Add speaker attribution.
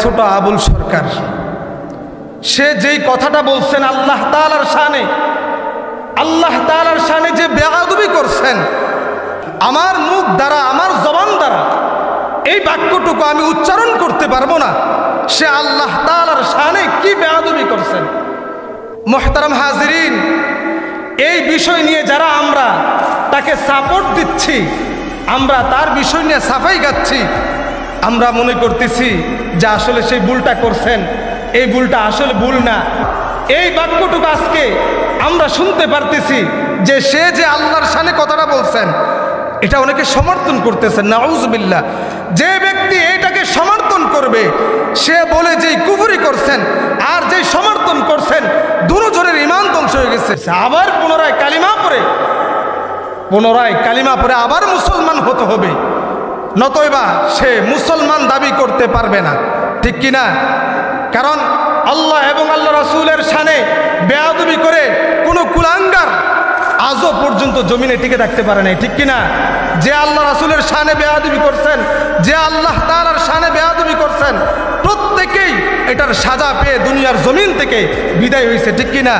Speaker 1: ছোট আবুল সরকার সে যেই কথাটা বলছেন আল্লাহ তাআলার শানে যে বেয়াদবি করছেন, আমার মুখ দ্বারা আমার জবান দ্বারা এই বাক্যটুকু আমি উচ্চারণ করতে পারবো না। সে আল্লাহ তাআলার শানে কি বেয়াদবি করছেন। মুহতারাম হাজিরিন, এই বিষয় নিয়ে যারা আমরা তাকে সাপোর্ট দিচ্ছি, আমরা তার বিষয় নিয়ে সাফাই গাচ্ছি, আমরা মনে করতেছি যে আসলে সেই ভুলটা করছেন, এই ভুলটা আসলে ভুল না। এই বাক্যটুকু আজকে আমরা শুনতে পারতেছি যে সে যে আল্লাহর শানে কথাটা বলছেন এটা অনেকে সমর্থন করতেছেন। নাউজুবিল্লাহ। যে ব্যক্তি এটাকে সমর্থন করবে সে বলে যেই কুফরি করছেন আর যেই সমর্থন করছেন দুজনের ঈমান ধ্বংস হয়ে গেছে। আবার পুনরায় কালিমা পড়ে আবার মুসলমান হতে হবে, নতবা সে মুসলমান দাবি করতে পারবে না। ঠিক কিনা? কারণ আল্লাহ এবং আল্লাহ রাসূলের শানে বেয়াদবি করে কোনো কুলাঙ্গার আজও পর্যন্ত জমিনে টিকে থাকতে পারে নাই। ঠিক কিনা? যে আল্লাহ রাসূলের শানে বেয়াদবি করছেন, যে আল্লাহ তাআলার শানে বেয়াদবি করছেন, প্রত্যেকেই এটার সাজা পেয়ে দুনিয়ার জমিন থেকে বিদায় হয়েছে। ঠিক কিনা?